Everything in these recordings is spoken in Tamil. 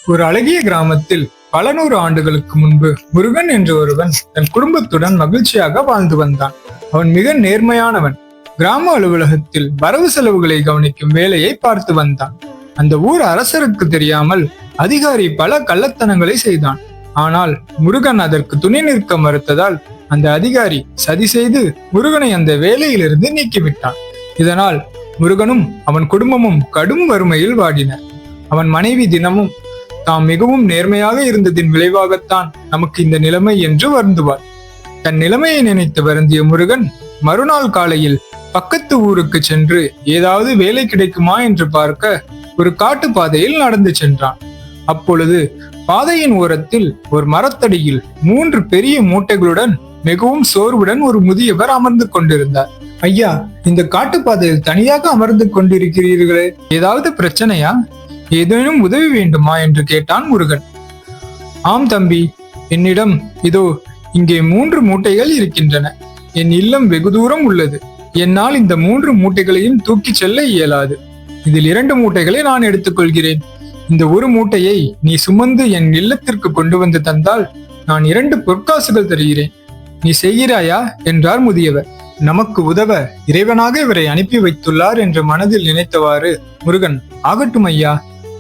ஒரு அழகிய கிராமத்தில் பல நூறு ஆண்டுகளுக்கு முன்பு முருகன் என்ற ஒருவன் தன் குடும்பத்துடன் மகிழ்ச்சியாக வாழ்ந்து வந்தான். அவன் மிக நேர்மையானவன். கிராம அலுவலகத்தில் வரவு செலவுகளை கவனிக்கும் வேலையை பார்த்து வந்தான். அந்த ஊர் அரசருக்கு தெரியாமல் அதிகாரி பல கள்ளத்தனங்களை செய்தான். ஆனால் முருகன் அதற்கு துணை நிற்க மறுத்ததால் அந்த அதிகாரி சதி செய்து முருகனை அந்த வேலையிலிருந்து நீக்கிவிட்டான். இதனால் முருகனும் அவன் குடும்பமும் கடும் வறுமையில் வாடினர். அவன் மனைவி தினமும் தாம் மிகவும் நேர்மையாக இருந்ததின் விளைவாகத்தான் நமக்கு இந்த நிலைமை என்று வருந்துவார். தன் நிலைமையை நினைத்து வருந்திய முருகன் மறுநாள் காலையில் பக்கத்து ஊருக்கு சென்று ஏதாவது வேலை கிடைக்குமா என்று பார்க்க ஒரு காட்டு பாதையில் நடந்து சென்றான். அப்பொழுது பாதையின் ஓரத்தில் ஒரு மரத்தடியில் 3 பெரிய மூட்டைகளுடன் மிகவும் சோர்வுடன் ஒரு முதியவர் அமர்ந்து கொண்டிருந்தார். ஐயா, இந்த காட்டுப்பாதையில் தனியாக அமர்ந்து கொண்டிருக்கிறீர்களே, ஏதாவது பிரச்சனையா? ஏதேனும் உதவி வேண்டுமா என்று கேட்டான் முருகன். ஆம் தம்பி, என்னிடம் இதோ இங்கே 3 மூட்டைகள் இருக்கின்றன. என் இல்லம் வெகு தூரம் உள்ளது. என்னால் இந்த 3 மூட்டைகளையும் தூக்கி செல்ல இயலாது. இதில் 2 மூட்டைகளை நான் எடுத்துக்கொள்கிறேன். இந்த ஒரு மூட்டையை நீ சுமந்து என் இல்லத்திற்கு கொண்டு வந்து தந்தால் நான் 2 பொற்காசுகள் தருகிறேன். நீ செய்கிறாயா என்றார் முதியவர். நமக்கு உதவ இறைவனாக இவரை அனுப்பி வைத்துள்ளார் என்று மனதில் நினைத்தவாறு முருகன், ஆகட்டும் ஐயா,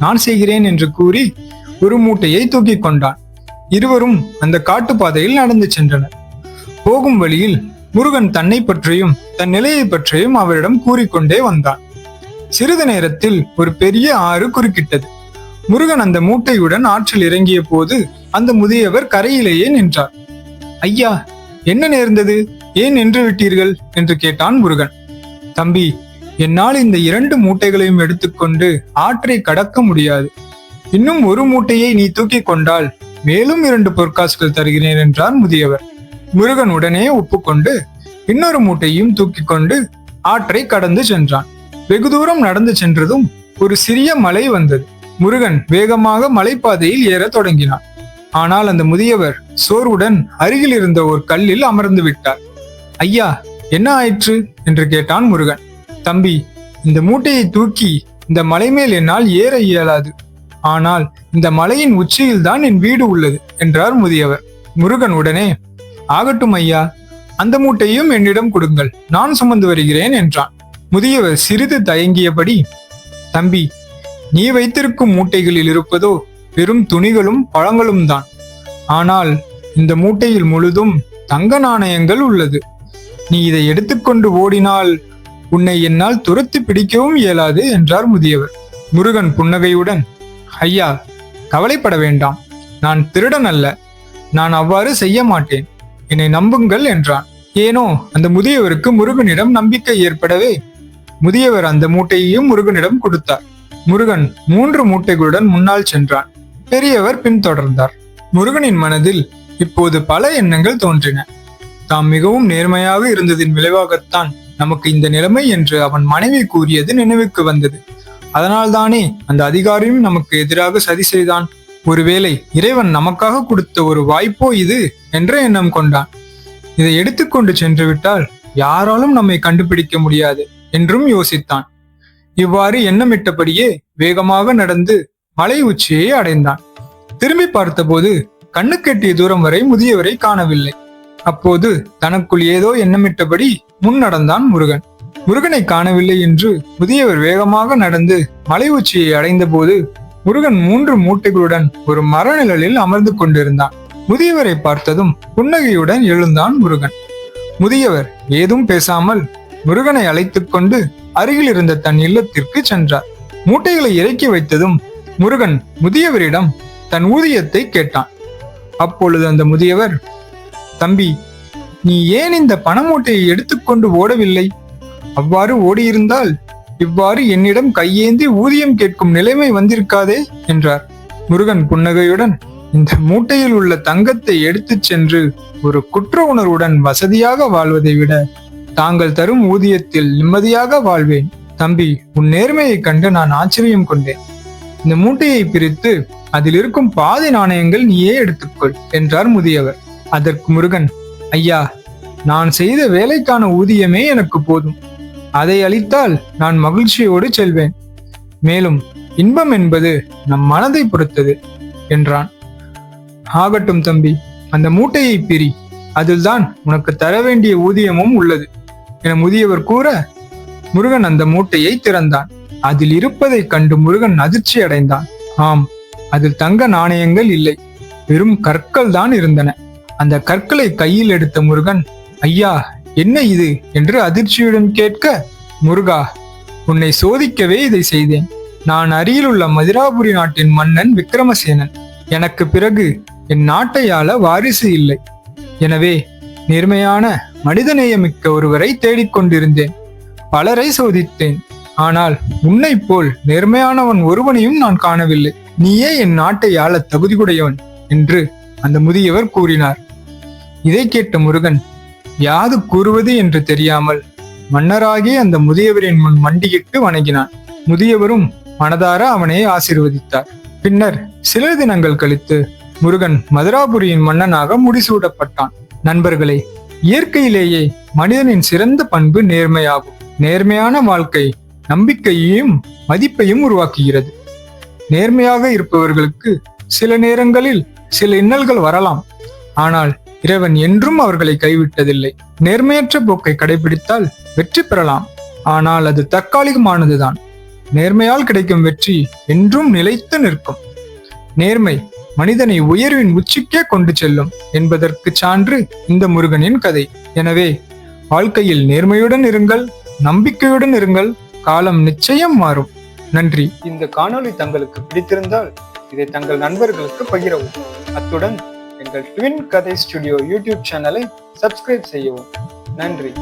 நான் செய்கிறேன் என்று கூறி ஒரு மூட்டையை தூக்கி கொண்டான். இருவரும் அந்த காட்டுப்பாதையில் நடந்து சென்றனர். போகும் வழியில் முருகன் தன்னை பற்றியும் தன் நிலையை பற்றியும் அவரிடம் கூறிக்கொண்டே வந்தான். சிறிது நேரத்தில் ஒரு பெரிய ஆறு குறுக்கிட்டது. முருகன் அந்த மூட்டையுடன் ஆற்றில் இறங்கிய போது அந்த முதியவர் கரையிலேயே நின்றார். ஐயா, என்ன நேர்ந்தது? ஏன் நின்று விட்டீர்கள் என்று கேட்டான் முருகன். தம்பி, என்னால் இந்த 2 மூட்டைகளையும் எடுத்துக்கொண்டு ஆற்றை கடக்க முடியாது. இன்னும் ஒரு மூட்டையை நீ தூக்கி கொண்டால் மேலும் 2 பொற்காசுகள் தருகிறேன் என்றார் முதியவர். முருகன் உடனே ஒப்புக்கொண்டு இன்னொரு மூட்டையும் தூக்கி கொண்டு ஆற்றை கடந்து சென்றான். வெகு தூரம் நடந்து சென்றதும் ஒரு சிறிய மலை வந்தது. முருகன் வேகமாக மலைப்பாதையில் ஏற தொடங்கினான். ஆனால் அந்த முதியவர் சோர்வுடன் அருகில் இருந்த ஒரு கல்லில் அமர்ந்து விட்டார். ஐயா, என்ன ஆயிற்று என்று கேட்டான் முருகன். தம்பி, இந்த மூட்டையை தூக்கி இந்த மலை மேல் என்னால் ஏற இயலாது. ஆனால் இந்த மலையின் உச்சியில் தான் என் வீடு உள்ளது என்றார் முதியவர். முருகன் உடனே, ஆகட்டும் ஐயா, அந்த மூட்டையும் என்னிடம் கொடுங்கள், நான் சுமந்து வருகிறேன் என்றான். முதியவர் சிறிது தயங்கியபடி, தம்பி, நீ வைத்திருக்கும் மூட்டைகளில் இருப்பதோ வெறும் துணிகளும் பழங்களும் தான். ஆனால் இந்த மூட்டையில் முழுதும் தங்க நாணயங்கள் உள்ளது. நீ இதை எடுத்துக்கொண்டு ஓடினால் உன்னை என்னால் துரத்தி பிடிக்கவும் இயலாது என்றார் முதியவர். முருகன் புன்னகையுடன், ஐயா, கவலைப்பட வேண்டாம், நான் திருடன் அல்ல, நான் அவ்வாறு செய்ய மாட்டேன், என்னை நம்புங்கள் என்றான். ஏனோ அந்த முதியவருக்கு முருகனிடம் நம்பிக்கை ஏற்படவே முதியவர் அந்த மூட்டையையும் முருகனிடம் கொடுத்தார். முருகன் 3 மூட்டைகளுடன் முன்னால் சென்றான். பெரியவர் பின்தொடர்ந்தார். முருகனின் மனதில் இப்போது பல எண்ணங்கள் தோன்றின. தாம் மிகவும் நேர்மையாக இருந்ததின் விளைவாகத்தான் நமக்கு இந்த நிலைமை என்று அவன் மனைவி கூறியது நினைவுக்கு வந்தது. அதனால்தானே அந்த அதிகாரியும் நமக்கு எதிராக சதி செய்தான். ஒருவேளை இறைவன் நமக்காக கொடுத்த ஒரு வாய்ப்போ இது என்ற எண்ணம் கொண்டான். இதை எடுத்துக்கொண்டு சென்று விட்டால் யாராலும் நம்மை கண்டுபிடிக்க முடியாது என்றும் யோசித்தான். இவ்வாறு எண்ணமிட்டபடியே வேகமாக நடந்து மலை உச்சியை அடைந்தான். திரும்பி பார்த்தபோது கண்ணுக்கெட்டிய தூரம் வரை முதியவரை காணவில்லை. அப்போது தனக்குள் ஏதோ எண்ணமிட்டபடி முன் நடந்தான் முருகன். முருகனை காணவில்லை என்று முதியவர் வேகமாக நடந்து மலை உச்சியை அடைந்த போது முருகன் 3 மூட்டைகளுடன் ஒரு மரநிழலில் அமர்ந்து கொண்டிருந்தான். முதியவரை பார்த்ததும் புன்னகையுடன் எழுந்தான் முருகன். முதியவர் ஏதும் பேசாமல் முருகனை அழைத்துக் கொண்டு அருகில் இருந்த தன் இல்லத்திற்கு சென்றார். மூட்டைகளை இறக்கி வைத்ததும் முருகன் முதியவரிடம் தன் ஊதியத்தை கேட்டான். அப்பொழுது அந்த முதியவர், தம்பி, நீ ஏன் இந்த பண மூட்டையை எடுத்துக்கொண்டு ஓடவில்லை? அவ்வாறு ஓடியிருந்தால் இவ்வாறு என்னிடம் கையேந்தி ஊதியம் கேட்கும் நிலைமை வந்திருக்காதே என்றார். முருகன் புன்னகையுடன், இந்த மூட்டையில் உள்ள தங்கத்தை எடுத்துச் சென்று ஒரு குற்ற உணர்வுடன் வசதியாக வாழ்வதை விட தாங்கள் தரும் ஊதியத்தில் நிம்மதியாக வாழ்வேன். தம்பி, உன் நேர்மையை கண்டு நான் ஆச்சரியம் கொண்டேன். இந்த மூட்டையை பிரித்து அதில் இருக்கும் பாதி நாணயங்கள் நீயே எடுத்துக்கொள் என்றார் முதியவர். அதற்கு முருகன், ஐயா, நான் செய்த வேலைக்கான ஊதியமே எனக்கு போதும். அதை அளித்தால் நான் மகிழ்ச்சியோடு செல்வேன். மேலும் இன்பம் என்பது நம் மனதை பொறுத்தது என்றான். ஆகட்டும் தம்பி, அந்த மூட்டையை பிரி, அதில்தான் உனக்கு தர வேண்டிய ஊதியமும் உள்ளது என முதியவர் கூற, முருகன் அந்த மூட்டையை திறந்தான். அதில் இருப்பதைக் கண்டு முருகன் அதிர்ச்சி அடைந்தான். ஆம், அதில் தங்க நாணயங்கள் இல்லை, வெறும் கற்கள் தான் இருந்தன. அந்த கற்களை கையில் எடுத்த முருகன், ஐயா, என்ன இது என்று அதிர்ச்சியுடன் கேட்க, முருகா, உன்னை சோதிக்கவே இதை செய்தேன். நான் அருகிலுள்ள மதுராபுரி நாட்டின் மன்னன் விக்ரமசேனன். எனக்கு பிறகு என் நாட்டை ஆள வாரிசு இல்லை. எனவே நேர்மையான மனிதநேயமிக்க ஒருவரை தேடிக்கொண்டிருந்தேன். பலரை சோதித்தேன். ஆனால் உன்னை போல் நேர்மையானவன் ஒருவனையும் நான் காணவில்லை. நீயே என் நாட்டை ஆள தகுதியுடையவன் என்று அந்த முதியவர் கூறினார். இதை கேட்ட முருகன் யாது கூறுவது என்று தெரியாமல் மன்னராகி அந்த முதியவரின் முன் மண்டியிட்டு வணங்கினான். முதியவரும் மனதார அவனை ஆசீர்வதித்தார். பின்னர் சில தினங்கள் கழித்து முருகன் மதுராபுரியின் மன்னனாக முடிசூடப்பட்டான். நண்பர்களே, இயற்கையிலேயே மனிதனின் சிறந்த பண்பு நேர்மையாகும். நேர்மையான வாழ்க்கை நம்பிக்கையையும் மதிப்பையும் உருவாக்குகிறது. நேர்மையாக இருப்பவர்களுக்கு சில நேரங்களில் சில இன்னல்கள் வரலாம், ஆனால் இறைவன் என்றும் அவர்களை கைவிட்டதில்லை. நேர்மையற்ற போக்கை கடைபிடித்தால் வெற்றி பெறலாம், ஆனால் அது தற்காலிகமானதுதான். நேர்மையால் கிடைக்கும் வெற்றி என்றும் நிலைத்து நிற்கும். நேர்மை மனிதனை உயர்வின் உச்சிக்கே கொண்டு செல்லும் என்பதற்கு சான்று இந்த முருகனின் கதை. எனவே வாழ்க்கையில் நேர்மையுடன் இருங்கள், நம்பிக்கையுடன் இருங்கள். காலம் நிச்சயம் மாறும். நன்றி. இந்த காணொளி தங்களுக்கு பிடித்திருந்தால் இதை தங்கள் நண்பர்களுக்கு பகிரவும். அத்துடன் எங்கள் ட்வின் கதை ஸ்டுடியோ யூடியூப் சேனலை சப்ஸ்கிரைப் செய்யவும். நன்றி.